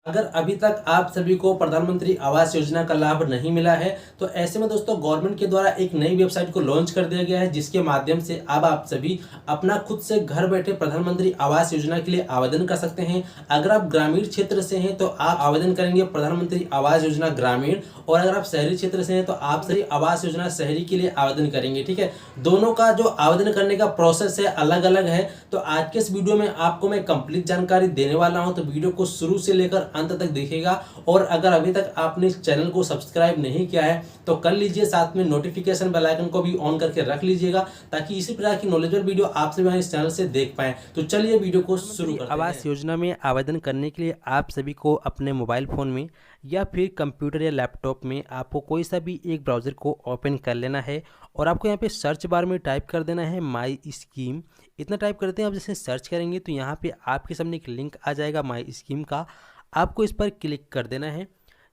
अगर अभी तक आप सभी को प्रधानमंत्री आवास योजना का लाभ नहीं मिला है तो ऐसे में दोस्तों गवर्नमेंट के द्वारा एक नई वेबसाइट को लॉन्च कर दिया गया है, जिसके माध्यम से अब आप सभी अपना खुद से घर बैठे प्रधानमंत्री आवास योजना के लिए आवेदन कर सकते हैं। अगर आप ग्रामीण क्षेत्र से हैं तो आप आवेदन करेंगे प्रधानमंत्री आवास योजना ग्रामीण, और अगर आप शहरी क्षेत्र से हैं तो आप शहरी आवास योजना शहरी के लिए आवेदन करेंगे। ठीक है, दोनों का जो आवेदन करने का प्रोसेस है अलग अलग है। तो आज के इस वीडियो में आपको मैं कंप्लीट जानकारी देने वाला हूं, तो वीडियो को शुरू से लेकर अंत तक देखिएगा। और अगर अभी तक आपने इस चैनल को सब्सक्राइब नहीं किया है तो कर लीजिए, साथ में नोटिफिकेशन बेल आइकन को भी ऑन करके रख लीजिएगा ताकि इसी प्रकार की नॉलेजेबल वीडियो आप सभी इस चैनल से देख पाएं। तो चलिए वीडियो को शुरू करते हैं। आवास योजना में आवेदन करने के लिए आप सभी को अपने मोबाइल फोन में या फिर कंप्यूटर या लैपटॉप में आपको कोई सा भी एक ब्राउज़र को ओपन कर लेना है और आपको यहाँ पे सर्च बार में टाइप कर देना है माई स्कीम। इतना टाइप करते हैं, आप जैसे सर्च करेंगे तो यहाँ पे आपके सामने एक लिंक आ जाएगा माई स्कीम का, आपको इस पर क्लिक कर देना है।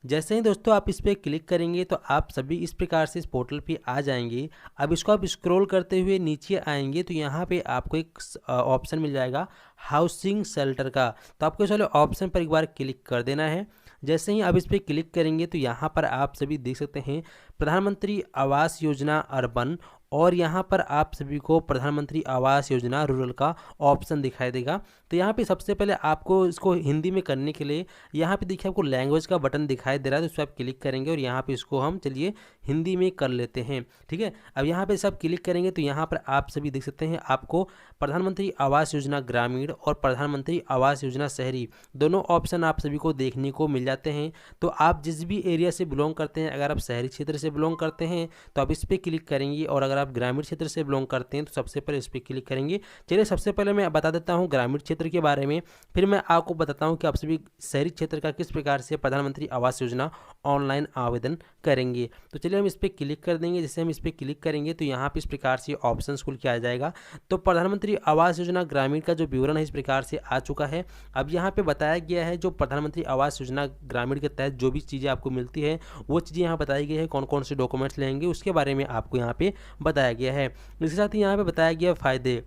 जैसे ही दोस्तों आप इस पर क्लिक करेंगे तो आप सभी इस प्रकार से इस पोर्टल पे आ जाएंगे। अब इसको आप स्क्रॉल करते हुए नीचे आएंगे तो यहाँ पे आपको एक ऑप्शन मिल जाएगा हाउसिंग शेल्टर का, तो आपको इस वाले ऑप्शन पर एक बार क्लिक कर देना है। जैसे ही आप इस पर क्लिक करेंगे तो यहाँ पर आप सभी देख सकते हैं प्रधानमंत्री आवास योजना अर्बन, और यहाँ पर आप सभी को प्रधानमंत्री आवास योजना रूरल का ऑप्शन दिखाई देगा। तो यहाँ पे सबसे पहले आपको इसको हिंदी में करने के लिए यहाँ पे देखिए आपको लैंग्वेज का बटन दिखाई दे रहा है, तो इस पर आप क्लिक करेंगे और यहाँ पे इसको हम चलिए हिंदी में कर लेते हैं। ठीक है, अब यहाँ पे सब क्लिक करेंगे तो यहाँ पर आप सभी देख सकते हैं आपको प्रधानमंत्री आवास योजना ग्रामीण और प्रधानमंत्री आवास योजना शहरी दोनों ऑप्शन आप सभी को देखने को मिल जाते हैं। तो आप जिस भी एरिया से बिलोंग करते हैं, अगर आप शहरी क्षेत्र से बिलोंग करते हैं तो आप इस पर क्लिक करेंगे, और अगर आप ग्रामीण क्षेत्र से बिलोंग करते हैं तो सबसे पहले इस पर क्लिक करेंगे। चलिए सबसे पहले मैं बता देता हूं ग्रामीण क्षेत्र के बारे में, फिर मैं आपको बताता हूं कि आप सभी शहरी क्षेत्र का किस प्रकार से प्रधानमंत्री आवास योजना ऑनलाइन आवेदन करेंगे। तो चलिए हम इस पर क्लिक कर देंगे। जैसे हम इस पर क्लिक करेंगे तो यहाँ पे इस प्रकार से ऑप्शन खुल के आ जाएगा। तो प्रधानमंत्री आवास योजना ग्रामीण का जो विवरण है इस प्रकार से आ चुका है। अब यहाँ पे बताया गया है जो प्रधानमंत्री आवास योजना ग्रामीण के तहत जो भी चीज़ें आपको मिलती है वो चीज़ें यहाँ बताई गई है, कौन कौन से डॉक्यूमेंट्स लेंगे उसके बारे में आपको यहाँ पे बताया गया है। इसके साथ ही यहाँ पे बताया गया फ़ायदे,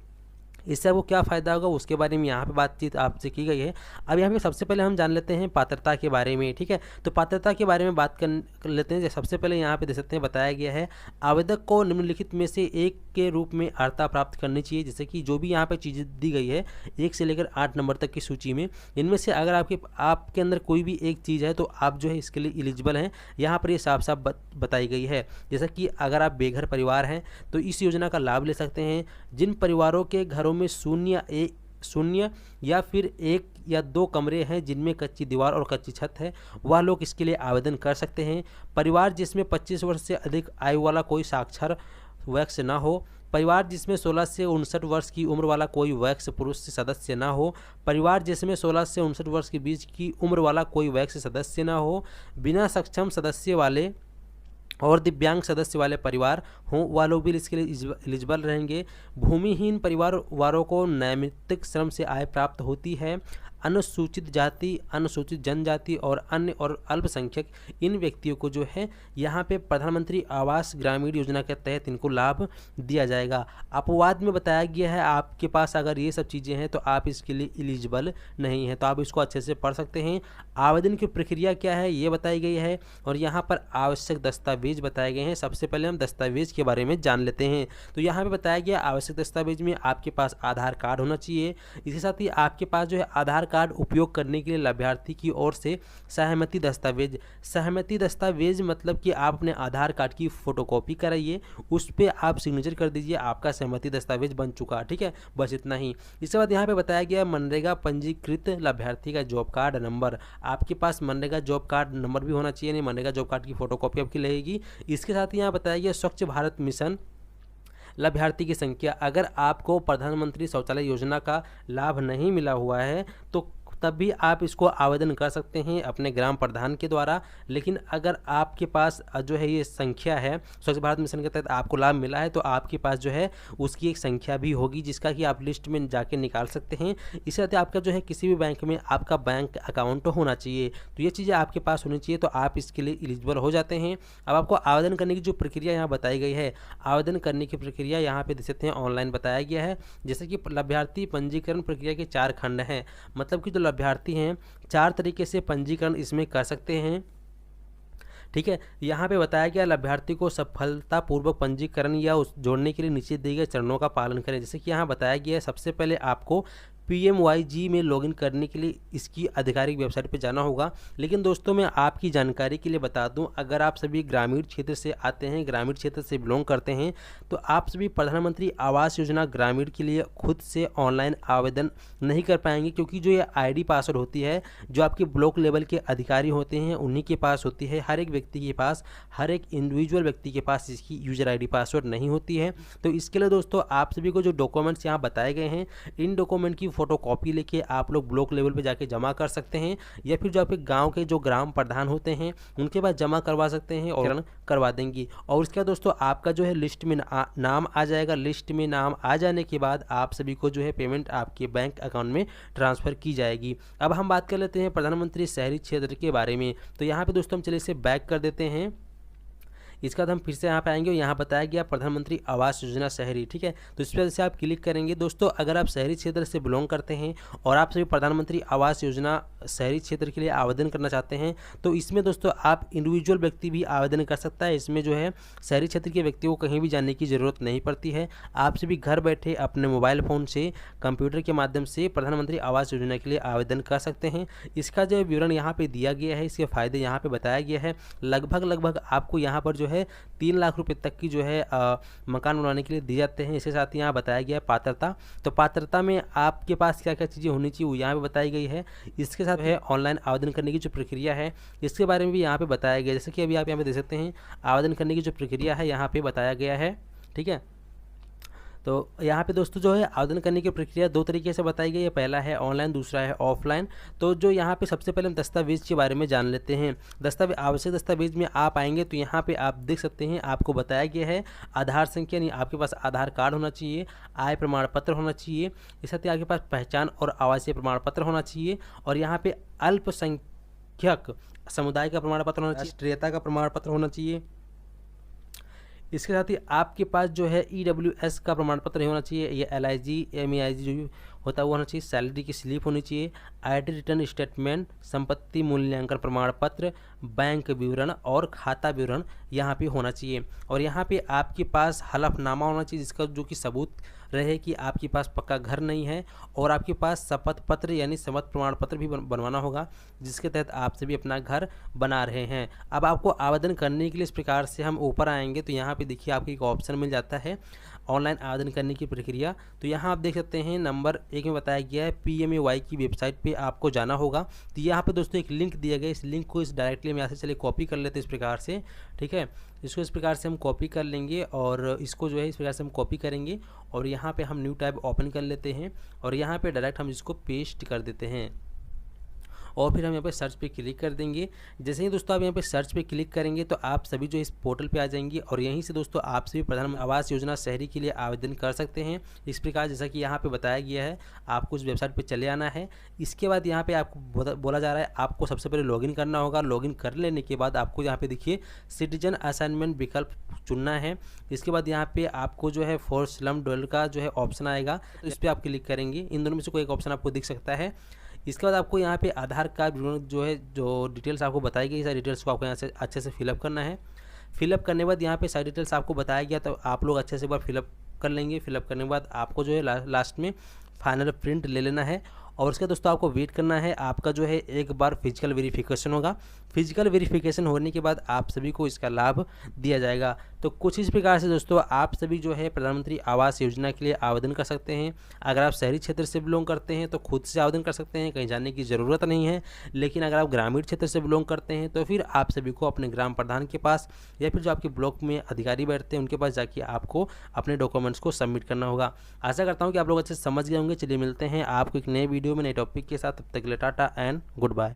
इससे आपको क्या फ़ायदा होगा उसके बारे में यहाँ पे बातचीत आपसे की गई है। अब यहाँ पे सबसे पहले हम जान लेते हैं पात्रता के बारे में। ठीक है, तो पात्रता के बारे में बात कर लेते हैं। सबसे पहले यहाँ पे देख सकते हैं बताया गया है आवेदक को निम्नलिखित में से एक के रूप में अर्हता प्राप्त करनी चाहिए। जैसे कि जो भी यहाँ पे चीज़ें दी गई है 1 से लेकर 8 नंबर तक की सूची में, इनमें से अगर आपके अंदर कोई भी एक चीज़ है तो आप जो है इसके लिए एलिजिबल हैं। यहाँ पर ये साफ साफ बताई गई है। जैसा कि अगर आप बेघर परिवार हैं तो इस योजना का लाभ ले सकते हैं। जिन परिवारों के घरों में शून्य या फिर 1 या 2 कमरे हैं जिनमें कच्ची दीवार और कच्ची छत है, वह लोग इसके लिए आवेदन कर सकते हैं। परिवार जिसमें 25 वर्ष से अधिक आयु वाला कोई साक्षर वयस्क ना हो, परिवार जिसमें 16 से 59 वर्ष की उम्र वाला कोई वयस्क पुरुष सदस्य ना हो, परिवार जिसमें 16 से 59 वर्ष के बीच की उम्र वाला कोई वयस्क सदस्य ना हो, बिना सक्षम सदस्य वाले और दिव्यांग सदस्य वाले परिवार हों, वह लोग भी इसके लिए एलिजिबल रहेंगे। भूमिहीन परिवार वालों को नैमित्तिक श्रम से आय प्राप्त होती है। अनुसूचित जाति, अनुसूचित जनजाति और अन्य और अल्पसंख्यक इन व्यक्तियों को जो है यहाँ पे प्रधानमंत्री आवास ग्रामीण योजना के तहत इनको लाभ दिया जाएगा। अपवाद में बताया गया है आपके पास अगर ये सब चीज़ें हैं तो आप इसके लिए एलिजिबल नहीं हैं, तो आप इसको अच्छे से पढ़ सकते हैं। आवेदन की प्रक्रिया क्या है ये बताई गई है, और यहाँ पर आवश्यक दस्तावेज बताए गए हैं। सबसे पहले हम दस्तावेज के बारे में जान लेते हैं। तो यहाँ पर बताया गया आवश्यक दस्तावेज में आपके पास आधार कार्ड होना चाहिए। इसके साथ ही आपके पास जो है आधार कार्ड उपयोग करने के लिए लाभार्थी की ओर से सहमति दस्तावेज मतलब कि आप अपने आधार कार्ड की फोटोकॉपी कराइए, उस पर आप सिग्नेचर कर दीजिए, आपका सहमति दस्तावेज बन चुका। ठीक है, बस इतना ही। इसके बाद यहाँ पे बताया गया मनरेगा पंजीकृत लाभार्थी का जॉब कार्ड नंबर, आपके पास मनरेगा जॉब कार्ड नंबर भी होना चाहिए, नहीं मनरेगा जॉब कार्ड की फोटोकॉपी आपकी लगेगी। इसके साथ ही यहाँ बताया गया स्वच्छ भारत मिशन लाभार्थी की संख्या, अगर आपको प्रधानमंत्री शौचालय योजना का लाभ नहीं मिला हुआ है तो तब भी आप इसको आवेदन कर सकते हैं अपने ग्राम प्रधान के द्वारा। लेकिन अगर आपके पास जो है ये संख्या है, स्वच्छ भारत मिशन के तहत आपको लाभ मिला है, तो आपके पास जो है उसकी एक संख्या भी होगी जिसका कि आप लिस्ट में जाके निकाल सकते हैं। इसके साथ आपका जो है किसी भी बैंक में आपका बैंक अकाउंट होना चाहिए, तो ये चीज़ें आपके पास होनी चाहिए, तो आप इसके लिए एलिजिबल हो जाते हैं। अब आपको आवेदन करने की जो प्रक्रिया यहाँ बताई गई है, आवेदन करने की प्रक्रिया यहाँ पे देख सकते हैं ऑनलाइन बताया गया है। जैसे कि लाभार्थी पंजीकरण प्रक्रिया के 4 खंड हैं, मतलब कि जो अभ्यर्थी हैं 4 तरीके से पंजीकरण इसमें कर सकते हैं। ठीक है, यहाँ पे बताया गया लाभार्थी को सफलतापूर्वक पंजीकरण या उस जोड़ने के लिए नीचे दिए गए चरणों का पालन करें। जैसे कि यहाँ बताया गया है, सबसे पहले आपको PMYG में लॉगिन करने के लिए इसकी आधिकारिक वेबसाइट पर जाना होगा। लेकिन दोस्तों मैं आपकी जानकारी के लिए बता दूं, अगर आप सभी ग्रामीण क्षेत्र से आते हैं, ग्रामीण क्षेत्र से बिलोंग करते हैं, तो आप सभी प्रधानमंत्री आवास योजना ग्रामीण के लिए खुद से ऑनलाइन आवेदन नहीं कर पाएंगे, क्योंकि जो ये ID पासवर्ड होती है जो आपके ब्लॉक लेवल के अधिकारी होते हैं उन्हीं के पास होती है। हर एक व्यक्ति के पास, हर एक इंडिविजुअल व्यक्ति के पास इसकी यूजर ID पासवर्ड नहीं होती है। तो इसके लिए दोस्तों आप सभी को जो डॉक्यूमेंट्स यहाँ बताए गए हैं, इन डॉक्यूमेंट की फोटो कॉपी लेके आप लोग ब्लॉक लेवल पे जाके जमा कर सकते हैं, या फिर जो आपके गांव के जो ग्राम प्रधान होते हैं उनके पास जमा करवा सकते हैं और करवा देंगे। और उसके बाद दोस्तों आपका जो है लिस्ट में नाम आ जाएगा। लिस्ट में नाम आ जाने के बाद आप सभी को जो है पेमेंट आपके बैंक अकाउंट में ट्रांसफ़र की जाएगी। अब हम बात कर लेते हैं प्रधानमंत्री शहरी क्षेत्र के बारे में। तो यहाँ पे दोस्तों हम चलिए इसे बैक कर देते हैं। इसके बाद हम फिर से यहाँ पे आएंगे और यहाँ बताया गया प्रधानमंत्री आवास योजना शहरी। ठीक है, तो इस पर जैसे आप क्लिक करेंगे दोस्तों, अगर आप शहरी क्षेत्र से बिलोंग करते हैं और आप सभी प्रधानमंत्री आवास योजना शहरी क्षेत्र के लिए आवेदन करना चाहते हैं, तो इसमें दोस्तों आप इंडिविजुअल व्यक्ति भी आवेदन कर सकता है। इसमें जो है शहरी क्षेत्र के व्यक्ति को कहीं भी जाने की ज़रूरत नहीं पड़ती है। आप सभी घर बैठे अपने मोबाइल फ़ोन से, कंप्यूटर के माध्यम से प्रधानमंत्री आवास योजना के लिए आवेदन कर सकते हैं। इसका जो विवरण यहाँ पर दिया गया है, इसके फ़ायदे यहाँ पर बताया गया है। लगभग आपको यहाँ पर जो है 3 लाख रुपए तक की जो है मकान बनवाने के लिए दिए जाते हैं। इसके साथ ही यहाँ बताया गया है पात्रता। तो पात्रता में आपके पास क्या क्या चीज़ें होनी चाहिए वो यहाँ पे बताई गई है। इसके साथ है ऑनलाइन आवेदन करने की जो प्रक्रिया है, इसके बारे में भी यहाँ पे बताया गया है। जैसे कि अभी आप यहाँ पे देख सकते हैं, आवेदन करने की जो प्रक्रिया है यहाँ पे बताया गया है। ठीक है, तो यहाँ पे दोस्तों जो है आवेदन करने की प्रक्रिया 2 तरीके से बताई गई है। पहला है ऑनलाइन, दूसरा है ऑफलाइन। तो जो यहाँ पे सबसे पहले हम दस्तावेज़ के बारे में जान लेते हैं। आवश्यक दस्तावेज में आप आएंगे तो यहाँ पे आप देख सकते हैं, आपको बताया गया है आधार संख्या, यानी आपके पास आधार कार्ड होना चाहिए, आय प्रमाण पत्र होना चाहिए, इसके साथ ही आपके पास पहचान और आवासीय प्रमाण पत्र होना चाहिए, और यहाँ पे अल्पसंख्यक समुदाय का प्रमाण पत्र होना चाहिए, राष्ट्रीयता का प्रमाण पत्र होना चाहिए। इसके साथ ही आपके पास जो है EWS का प्रमाण पत्र होना चाहिए, ये LIG MEIG जो होता है वो होना चाहिए, सैलरी की स्लिप होनी चाहिए, ID रिटर्न स्टेटमेंट, संपत्ति मूल्यांकन प्रमाण पत्र, बैंक विवरण और खाता विवरण यहाँ पे होना चाहिए। और यहाँ पे आपके पास हलफनामा होना चाहिए, जिसका जो कि सबूत रहे कि आपके पास पक्का घर नहीं है, और आपके पास शपथ पत्र यानी शपथ प्रमाण पत्र भी बनवाना होगा, जिसके तहत आप सभी अपना घर बना रहे हैं। अब आपको आवेदन करने के लिए इस प्रकार से हम ऊपर आएंगे तो यहाँ पे देखिए आपको एक ऑप्शन मिल जाता है ऑनलाइन आवेदन करने की प्रक्रिया। तो यहाँ आप देख सकते हैं नंबर 1 में बताया गया है PMAY की वेबसाइट पे आपको जाना होगा। तो यहाँ पे दोस्तों एक लिंक दिया गया है, इस लिंक को इस डायरेक्टली हम यहाँ से चलिए कॉपी कर लेते हैं इस प्रकार से। ठीक है, इसको इस प्रकार से हम कॉपी कर लेंगे और इसको जो है इस प्रकार से हम कॉपी करेंगे और यहाँ पे हम न्यू टैब ओपन कर लेते हैं और यहाँ पे डायरेक्ट हम इसको पेस्ट कर देते हैं और फिर हम यहाँ पे सर्च पे क्लिक कर देंगे। जैसे ही दोस्तों आप यहाँ पे सर्च पे क्लिक करेंगे तो आप सभी जो इस पोर्टल पे आ जाएंगे और यहीं से दोस्तों आप सभी प्रधानमंत्री आवास योजना शहरी के लिए आवेदन कर सकते हैं। इस प्रकार जैसा कि यहाँ पे बताया गया है, आपको इस वेबसाइट पे चले आना है। इसके बाद यहाँ पे आपको बोला जा रहा है आपको सबसे पहले लॉगिन करना होगा। लॉगिन कर लेने के बाद आपको यहाँ पे देखिए सिटीजन असाइनमेंट विकल्प चुनना है। इसके बाद यहाँ पे आपको जो है फॉर स्लम डवेलपर का जो है ऑप्शन आएगा, तो इस पर आप क्लिक करेंगे। इन दोनों में से कोई एक ऑप्शन आपको दिख सकता है। इसके बाद आपको यहाँ पे आधार कार्ड जो है जो डिटेल्स आपको बताई गई, सारी डिटेल्स को आपको यहाँ से अच्छे से फिलअप करना है। फिलअप करने के बाद यहाँ पे सारी डिटेल्स आपको बताया गया, तो आप लोग अच्छे से एक बार फिलअप कर लेंगे। फिलअप करने के बाद आपको जो है लास्ट में फाइनल प्रिंट ले लेना है और उसके दोस्तों आपको वेट करना है। आपका जो है एक बार फिजिकल वेरिफिकेशन होगा। फिजिकल वेरिफिकेशन होने के बाद आप सभी को इसका लाभ दिया जाएगा। तो कुछ इस प्रकार से दोस्तों आप सभी जो है प्रधानमंत्री आवास योजना के लिए आवेदन कर सकते हैं। अगर आप शहरी क्षेत्र से बिलोंग करते हैं तो खुद से आवेदन कर सकते हैं, कहीं जाने की ज़रूरत नहीं है। लेकिन अगर आप ग्रामीण क्षेत्र से बिलोंग करते हैं तो फिर आप सभी को अपने ग्राम प्रधान के पास या फिर जो आपके ब्लॉक में अधिकारी बैठते हैं उनके पास जाके आपको अपने डॉक्यूमेंट्स को सबमिट करना होगा। आशा करता हूँ कि आप लोग अच्छे से समझ गए होंगे। चलिए मिलते हैं आपको एक नए वीडियो में नए टॉपिक के साथ। तब तक के लिए टाटा एंड गुड बाय।